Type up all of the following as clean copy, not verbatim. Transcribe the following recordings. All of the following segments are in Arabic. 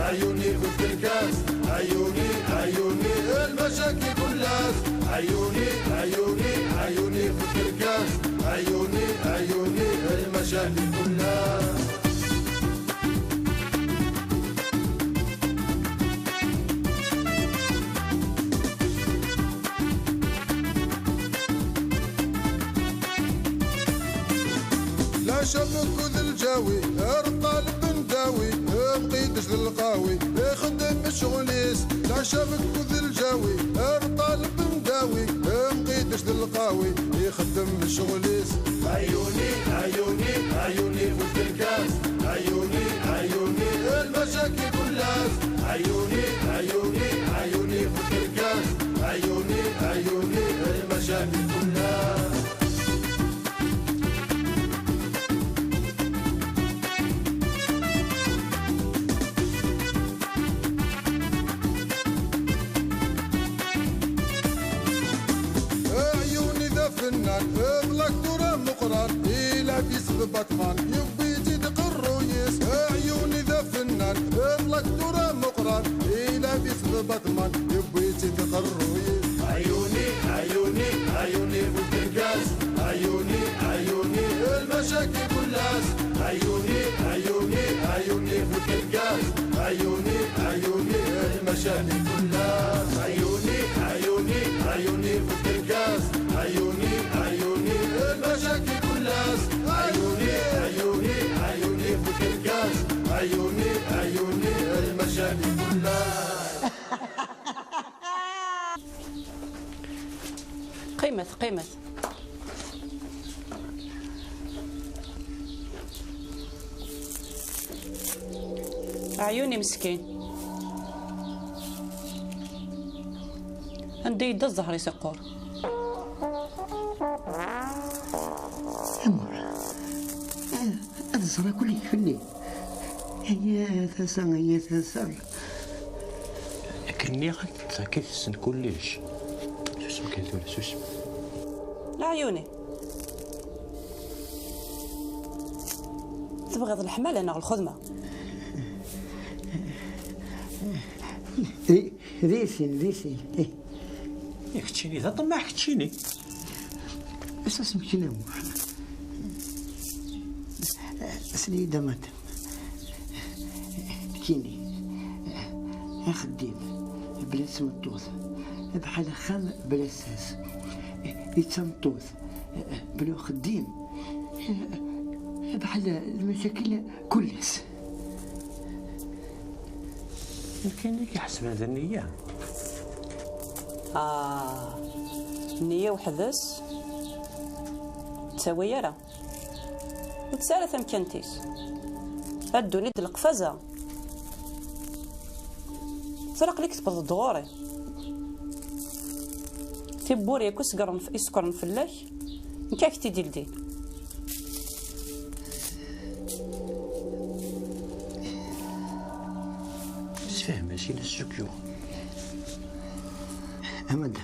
عيوني في الكاس، عيوني عيوني المشاكل كلها، عيوني عيوني عيوني في الكاس، عيوني عيوني المشاكل كلها. لا شبك ذي الجاوي الطالب نداوي مقيدش للقاوي يخدم الشغليس. لا شبك ذي الجاوي الطالب نداوي مقيدش للقاوي يخدم الشغليس. عيوني عيوني عيوني في الكاس، عيوني عيوني المشاكل كلها، عيوني عيوني عيوني في الكاس، عيوني عيوني المشاكل كلها. بلاك دورة مقران إلا بيس باتمان يبي يزيد قرويس. عيوني ذا فنان بلاك دورة مقران إلا بيس باتمان يبي يزيد قرويس. عيوني عيوني عيوني في الكاس، عيوني عيوني المشاكل كلها، عيوني عيوني عيوني في الكاس، عيوني عيوني المشاكل كلها، عيوني عيوني عيوني في الكاس، عيوني عيوني المشاكل كلها، عيوني عيوني عيوني في الكاس، عيوني عيوني المشاكل كلها. قيمة عيوني مسكين عندي يد الزهر يسقور. هذا صار كل يفني يا تسان يا تسان لكني غلطت كيف سن كلش شو اسمك يا شو اسمك؟ عيوني تبغض الحمال انا الخدمه ذيسين ياك تشيني ذا طماعك تشيني اساس مكينا اسلي دمت تكيني يا خديم بلا سمطوث بحال خام بلا ساس يتسمطوث بلا خديم بحال المشاكل كلس. يمكن لك يحسب هذا النية. النية وحدس تساوي يرى وتسالة مكانتيس هادوني د القفازة فرق ليك تبض دغوري تيبوري ياكو يسكرن فلاك نكاك تيدي لدين فاهم ماشي نسجكيو أمد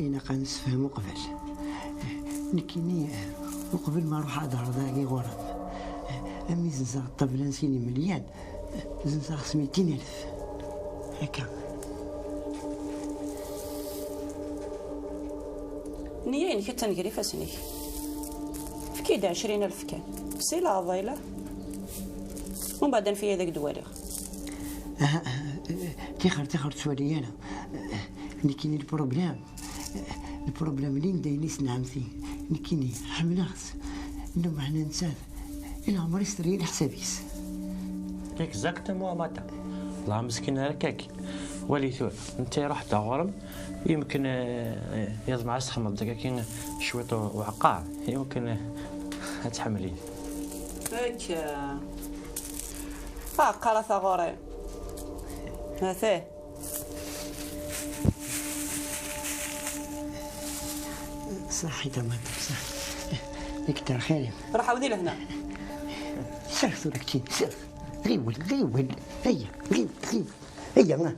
إنا قنسفهم قبل نكيني وقبل ما نروح أظهر ذاكي غرام أمي زنزاغ الطبلة نسيني مليان زنزاغ 200,000 هكا. نية إنك تنقري فاسنيك فكيد 20,000 كان سيلا عضيلة ومن بعد في هذاك دوالغ تيخر تسوالي أنا نكيني البروبلام اللي نداينيس نعمتي نكيني حملغت إنه معنا نساف إلا عمري ستري لحسابيس اكزاكتومون ماتا الله مسكين هكاك وليتو انت رحت غرم يمكن يضمع السخمة كاين شويط وعقار يمكن تحمليه هكا قرا ثغوري هاثاه صحي تمام صح دكتور خير راح عاودي لهنا سير لك تين سير غيول هيا غيول هيا ما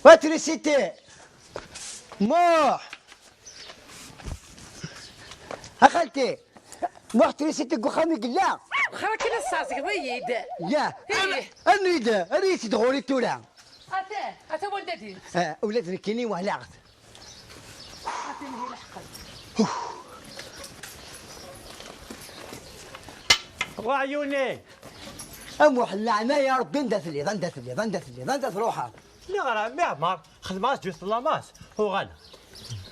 واتريسيتي موح اخالتي موح تريسيتي قخامي قلا خراك انا الصاصك ضيد يا أريد تدغوري تورا اتا ولدتي ولاد كيني وهلاغت وعيوني اموح اللعنه يا ربي ندث روحها لا غير عمي عمار خدمات جوست لاماس هو غانا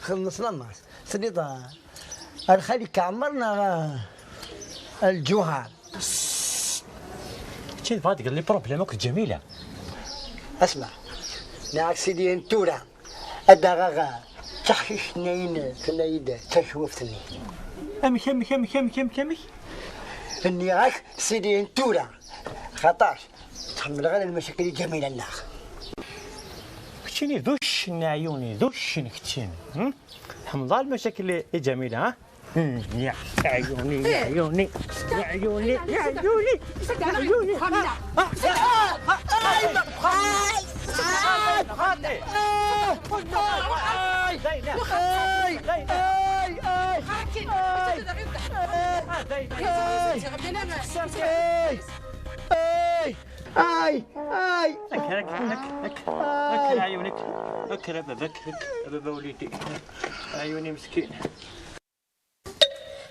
خلص لماس سنيطة الخالي كعمرنا الجوهر شي فادي قال لي بروبليمك جميله اسمع ناك سيدي انتورا ادغاغا تحشيش ناين تنايد تشوفتني كمي اني غاك سيدي انتورا خطاش تحمل غير المشاكل الجميله الناخ كتشيني ذوش عيوني ذوش نكتين حمض المشاكل الجميله ها يا عيوني يا عيوني يا عيوني يا عيوني اي اكل عيونك اكل بابا وليدي عيوني مسكين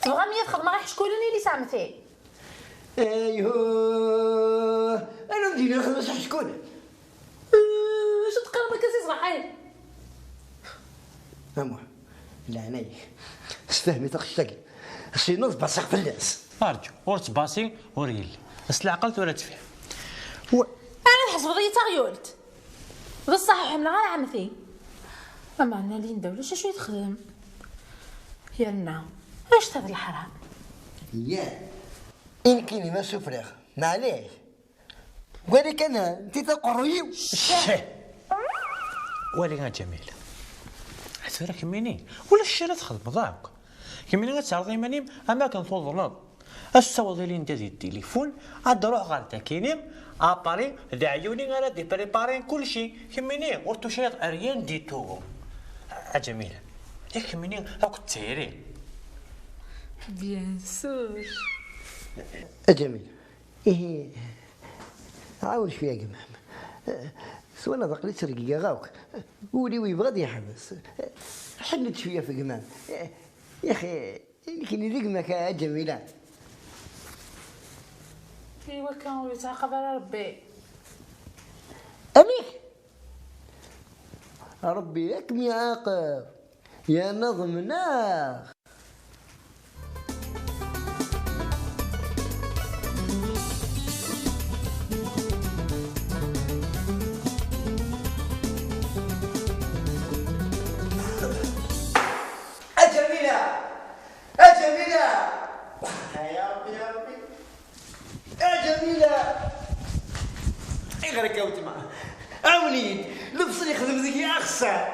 تبغى مية تخدم غير حشكولوني اللي سامتي ايوه انا بدي نخلص حشكون شو تقرب كاسي صغير امو لا انا استفهمي تخشتك شي نص بصح في الناس ارجو ورت باسي وريلي بس العقل ولا تفهم انا نحس بضية تغيولت بصح حمل غير عمتي اما عندنا اللي ندولة شويه تخدم يالنا اش هذا الحرام يا إن كيني ما سفرغ معليش ولكن أنا أنت تقريب ولكن جميلة عتورا كميني ولا الشيرة تخدم ضاعك كميني غتعرضي مانيم أماكن توظنض السوضي اللي ندازي التليفون عاد روح غير تاكينيم اباري ذا عيوني غير دي بريبارين كلشي كميني ورتو شي اريان ديتو جميلة ياك كميني راك تسيري بيان سور جميل إيه عاود شوية قمام سوانا ضقلي ترقيقة غاوك ولي ويبغى يحبس حنت شوية في قمام يا أخي كي رقمك يا جميلة ايوا كان يتعاقب على ربي أميك ربي ياكم يعاقب يا نظم ناخ غير معاه عاونيد لبس اللي يخدم ذيك اخسر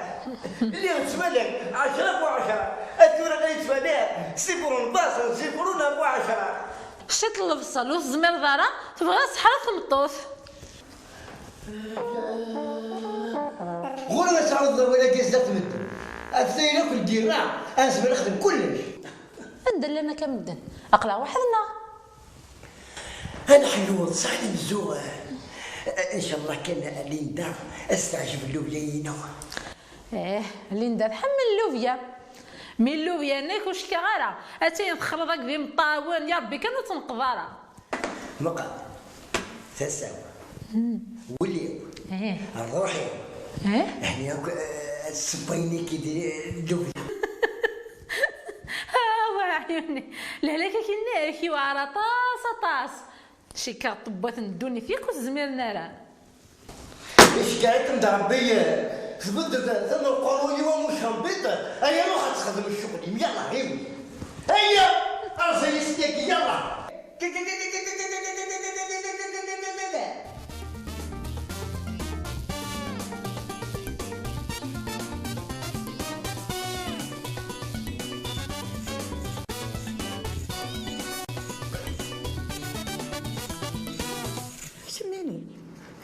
اللي غتسمالك 10 ب 10 الدوره غادي تفاداه صفر باص صفرون ب 10 شت اللبسه لو الزمير دارا تبغى صحرا في المطوف غور ما تعرض ولا كيس تمد الثاني كل ديرنا اسبر نخدم كلش ندير لنا كمدن اقلع وحدنا انا حلوه صح مزوغ ان شاء الله كان ليندا استعجب اللوبيا ليندا تحمل اللوبيا من اللوبيا ناك واش كغاره اتاي نخلط هاك ذي مطاون يا ربي كانوا تنقضارا مقاد تساوى ولي روحي احنا السبايني كيدير اللوبيا عيوني لهلاك كي وعرا طاس شي كطبات ندوني فيك وزميرنا راه اش قاعد تندربي تبدل انا القانوني ومش هنبيط هيا ما خاص تخدم الشغل يلا هيوي هيا ارسل ستيك يلا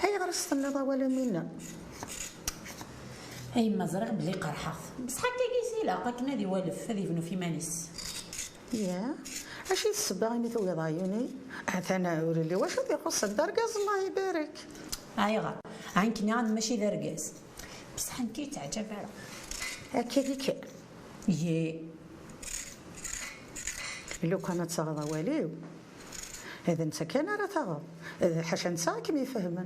هيا غير استنى ولا منا اي ما زرق بلي قرحه بصح هكا كيسيلا هكا نادي والف هذا يبنو في مانيس. يا اش السبا غير تويض عيوني انا وريلي واش غادي يخص الدركاز الله يبارك. ايغا عنكني عاد ماشي دركاز بصح نكي تعجب على هكا كي يي لو كانت صغيرة واليو هذا نتا كان راه تغض هذا حاشا نتا كيما يفهمن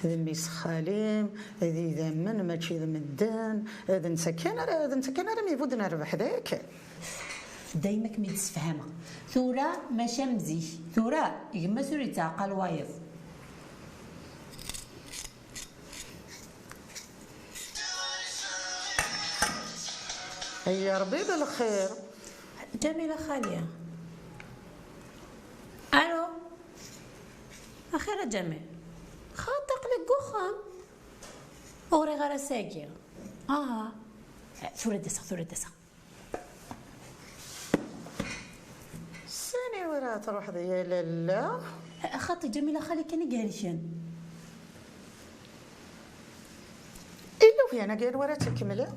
هذا ميس خاليم هذا إذا من ماشي ذا مدان هذا نتا كان راه ميبود نربح ذاك دايما كمي تسفهمها ثورة ماشا مزيح ثورة يما سوري تعقل وايض. يا ربي بالخير. جميلة خالية. الو اخيرا جميل خاطق لك قخام اوري غير ساقيه ثورة دسا ساني ورا تروح ذي لالا خاطر جميلة خالي كان قالشان إلا في أنا قال ورا تكمله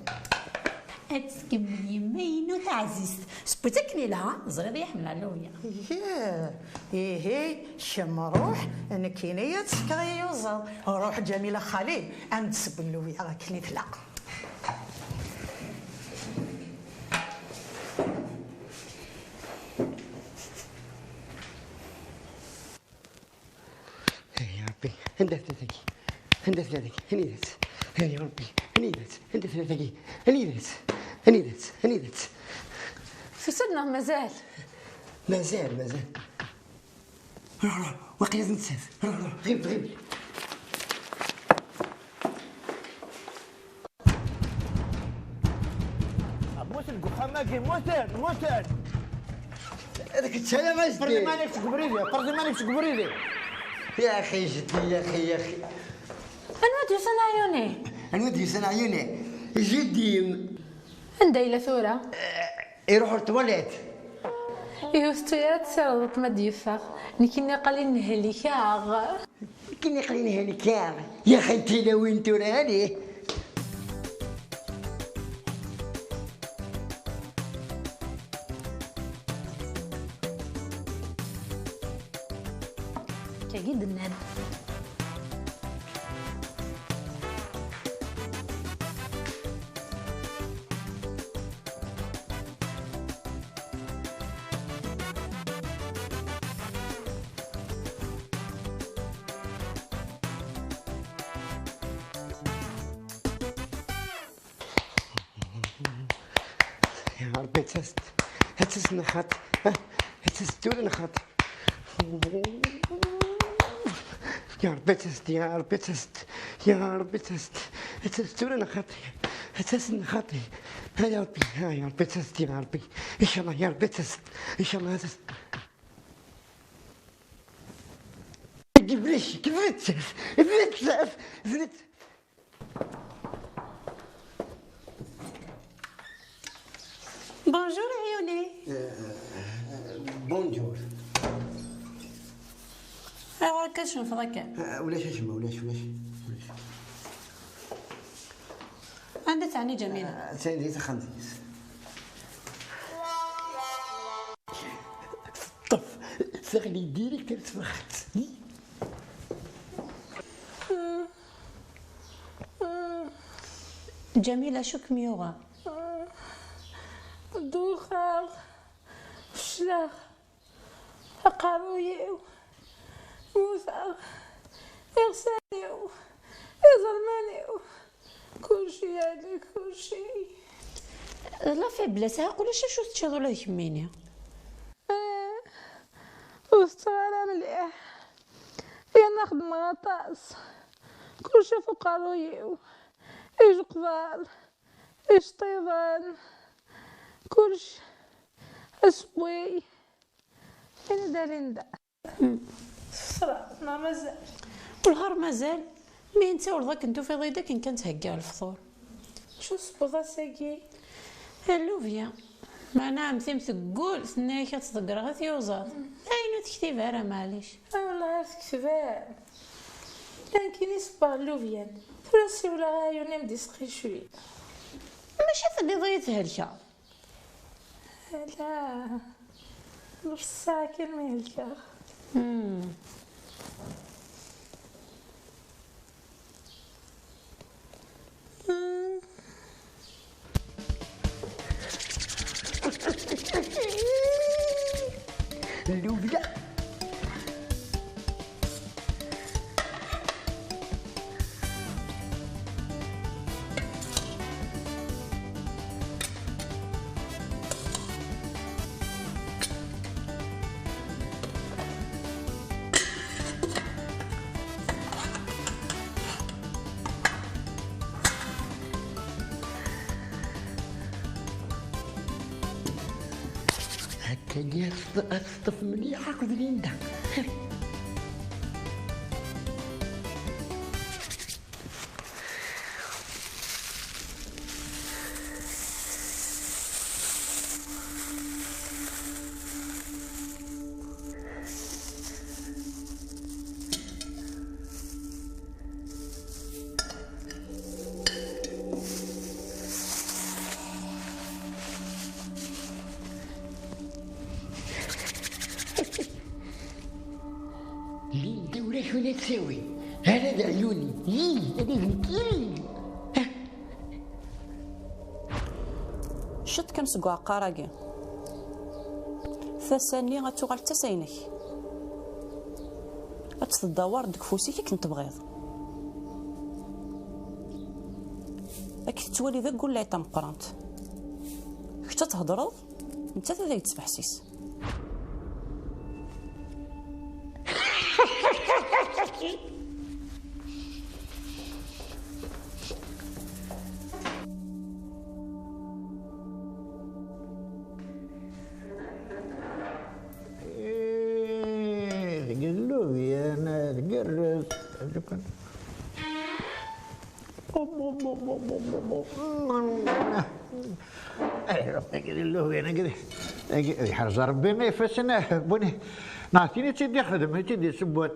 أتكمل يمين وتعزيز سبوتكني لها زغير يحمل على اللوية هي شم روح أنا كينية تسكري يوزر روح جميلة خالي أنت سب اللوية غاكني تلاق يا ربي هندس ثلاثة هنيدت يا ربي هنيدت ثلاثة هنيدت في سنة مازال روح واقي لازم تساف روح غيب موتن قخاماكي موتن هذاك التايا ما جدي فرضي مانيك تقبريلي يا اخي جدي يا اخي الواد يوسن عيوني جدي ندايلة ثورة يروحوا للتواليت يوستيات سرضت ما ديفاغ نكيني قالين نهلكاغ كني قلينها لك يا خنتي لو انتو راني كاكيد الناد يا ربي تست نخاط تستور نخاط يا ربي تستور نخاطي نخاطي يا ربي تست يا ربي ان شاء الله يا ربي تست ان شاء الله تست كيفاش فلت بونجور عيوني بونجور هاكا شنو هكا ولاش عندها تعني جميلة ثاني تخنديس طف سغلي ديريكت تفرخت جميلة شو كميوغا دوخاغ شلاغ أقارويو موثاغ إغسانيو إظلمانيو كلشي عليك كلشي لا في بلاسها قولي شو تشهدوا لا يهمني وسترا مليح يا نخدم غطاس كلشي فوق رويو إيش قبال إيش طيبان كلشي أسبوي أنا دارين دا صرا ما مازال والهار مازال مي انت ولدك انتو في ضيدك ان كانت هكا الفطور شو سبوضا ساقي اللوفيا معنا مثيم تقول ثنايا كتصدق غير يوزاد اين تكتبها راه معليش والله غير تكتبها لكن يصبر اللوفيان ثلاثي ولا غايوني مدي سقي شوي ماشي تدي ضيت هلكا. لا نص ساعة كان ما يهلكا. اللوبيا هكا ديال الصف مليح هاك ليندا. ليندا وراك ولا تساوي هذا عيوني هذا فيكي. شت كنسقو عقاراكي ثاني غتوغال تساينك غتدور ديك فوسي كي كنت بغيض راك تولي ذاك قول لي تمقرانت كنت تهضرض انت ذاك تسبحسيس. اللوبيا انا تقرب ربي كذا اللوبيا انا كذا يحرز ربي ما يفسنا بوني نعطيني تيدي خدمه تيدي سبوان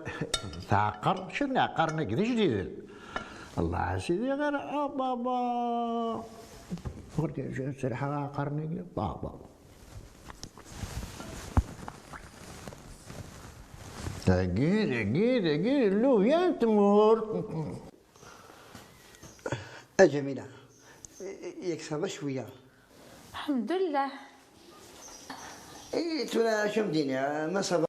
تعقر شنو عقرنا كذا جديد الله سيدي غير بابا قلت صراحه عقرنا كذا بابا أكيد اللوبيا تمر. جميلة يكسر شوية الحمد لله. إيه ترى شو مدينة ما صبر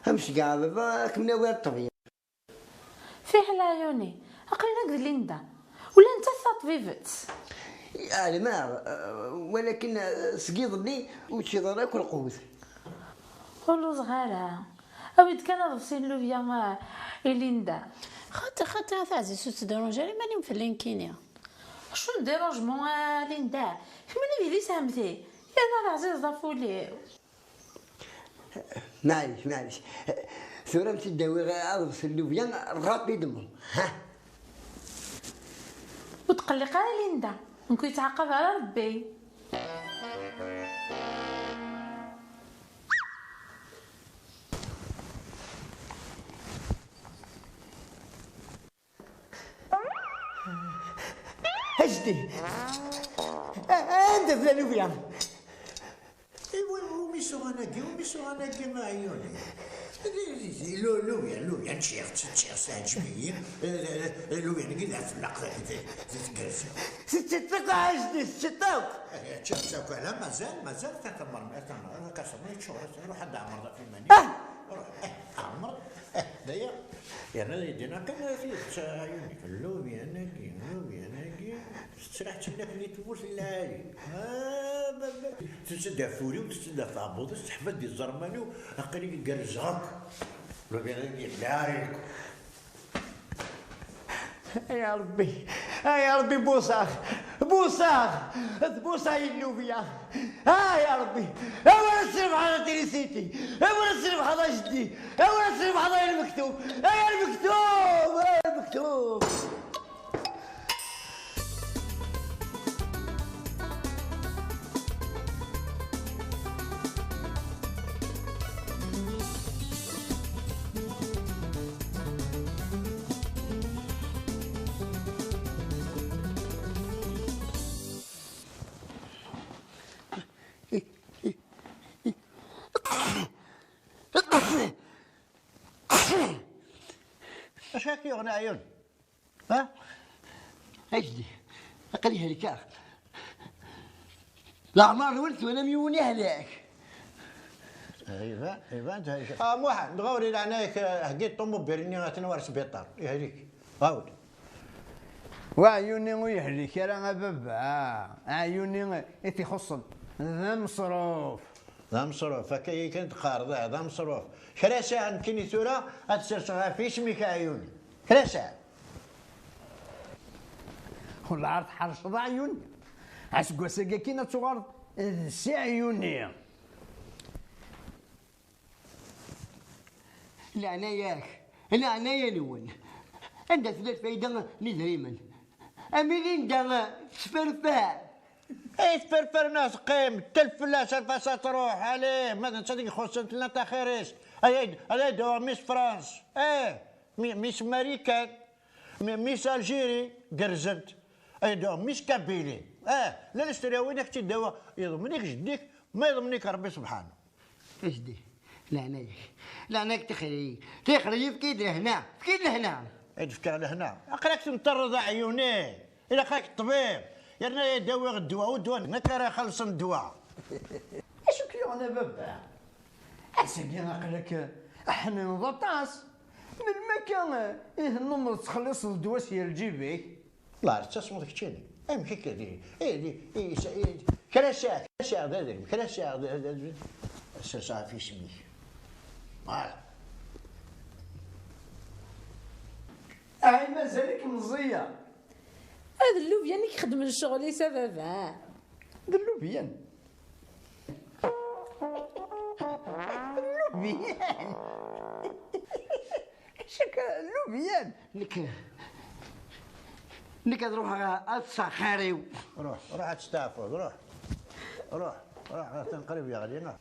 همش قاعدة كمنا وين الطبيعة فيه العيوني أقلنا قد ليندا ولا أنت طبيبت. يعني ما ولكن سقيضني وشي ضراك والقوت ولو صغارة أود كان غسين لوبيا ليندا خاطر هذا سو تدرونجالي ماني مفلين كينيا. شو ديرونجمون ليندا كملي بيدي سامتي يا نهار عزيز ضافولي. معليش ثورة تداوي أضرس اللوبيا رابي دمو ها وتقلق على ليندا ممكن يتعاقب على ربي. هجدي أنت في اللوبيا وميسو غناكي مع عيوني لوبيا نشيخ تعجبني لوبيا نقلها في اللقطة تتقرف ستتك عجدي ستتك تشوف على مازال تتمر كسرني شهرة روح حد عمر في الماني روح عمر دايا يعني يدينا كان في عيوني في اللوبيا ناقي تسرح تبناك اللي تبوس العالي تسدها فوري وتسدها في عبوض تحفد دي الزرماني وقريب يقرزغك لوبيا ناقي لا يا ربي بوساخ اللوبيا يا ربي اولا نسلم على تريسيتي اولا نسلم على جدي اولا نسلم على المكتوب اش هاك يغنى عيون؟ ها؟ اجدي اقريها لك لا عمر ولدت وانا ميوني هلاك. ايوا انت موحد نغوري لعناك هكيت طوموبيل اني غتنور سبيطار يهليك غاود. وعيوني ويهلك راه بابا عيوني تيخصن ذا مصروف. ذا مصروف هكا كنت قارض ذا مصروف. كرا ساعة كيني ثورة غتسرسغها في اسمك عيوني كرا ساعة. ولا عرفت حرشض عيوني عسكواساكا كينا تغرض سي عيوني. لا انا ياك انا عنايا الاول عندها ثلاث فايدة لدريمن امين دا تفرفع. اي تفرفر ناس قيم تلفلاس الفاسة تروح عليه ماذا تصدق يخص لنا تاخيريس. هذا دوا ميس فرانس ميس ماريكان ميس الجيري قرزنت اي دوا ميس كابيلي لا نشتري وينك تدوا يضمنيك جديك ما يضمنيك ربي سبحانه. اجدي لا عناك تخري في كيد لهنا في كيد لهنا تفكر لهنا اقراك تنطرد عيوني الى خاك الطبيب يرنا يداوي الدواء والدواء هناك راه خلص الدواء. اش كيغنى بابا اسكي نقلك احنا نضطاس من المكان النمر تخلص الدواء سير جيبك. لا تصمت كتشيني ام هيك دي كلا ساعه ذلك كلا ساعه في اسمي فوالا. مازالك مزيه هذا اللوبيان يخدم الشغل يسببها اللوبيان شك اللوبيان لك تروح اتسخريو روح تستافد روح تنقرب يا غادينا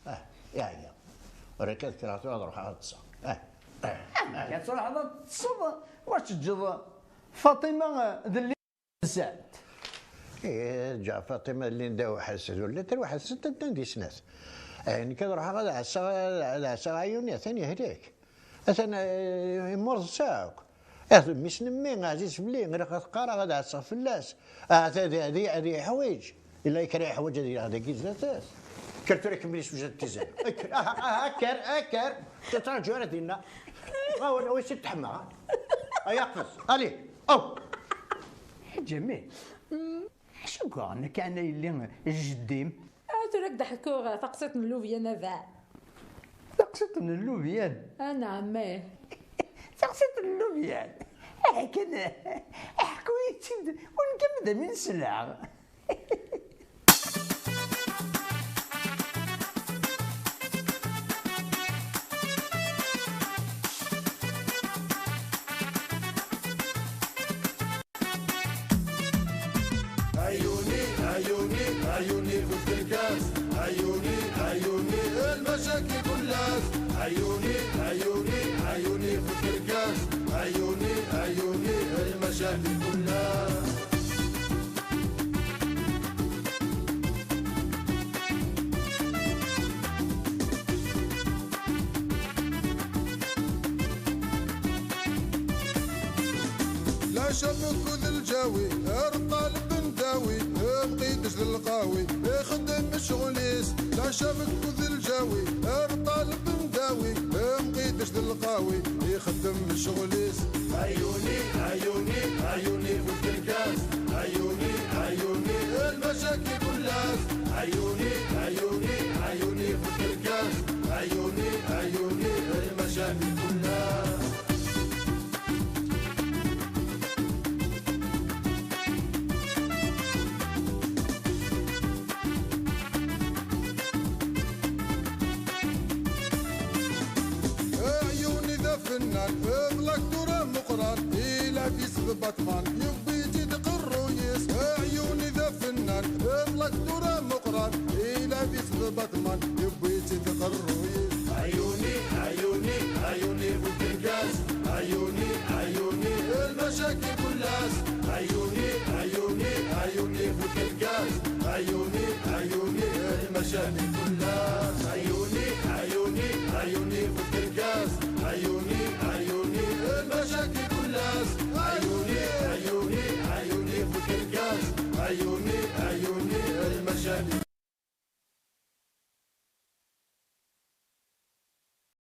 يا وركز كراتو روح اتصا كتروح هذا تصب واش تجد فاطمه ذلي سعد. جا فاطمه اللي نداو حسد ولا تروح حسد تندي سناس يعني كنروح غدا عسى عيوني ثاني هديك انا يمر ساعك مش نمي عزيز بلي غير كتقرا غدا عسى فلاس هذه حوايج الا يكره حوايج هذه كيزاتاس كرت لك ملي سوجات تيزان اكر تتراجع دينا واش تحمى يقفز علي او جميل. شو قال كان اللي جديم تراك ضحكوا تقصيت من اللوبيان هذا تقصيت من اللوبيان. نعم تقصيت من اللوبيان كان حكويتي ونكمل من سلع. عيوني في الكاس عيوني المشاكل كلها عيوني في الكاس عيوني المشاكل كلها. لا شبك ذي الجاوي الطالب نداوي بقيتش للقاوي يخدم الشغليس. لا شبك ذي الجاوي الطالب نداوي بقيتش للقاوي يخدم الشغليس. عيوني في الكاس عيوني المشاكل كلها عيوني في الكاس عيوني المشاكل كلها. اغلق ترى مقران الى في سب بطمان يبي يجي قرويس. عيوني ذا فنان اغلق ترى مقران الى في سب بطمان يبي يجي قرويس. عيوني في الكاس عيوني المشاكل كلها عيوني في الكاس عيوني المشاكل كلها.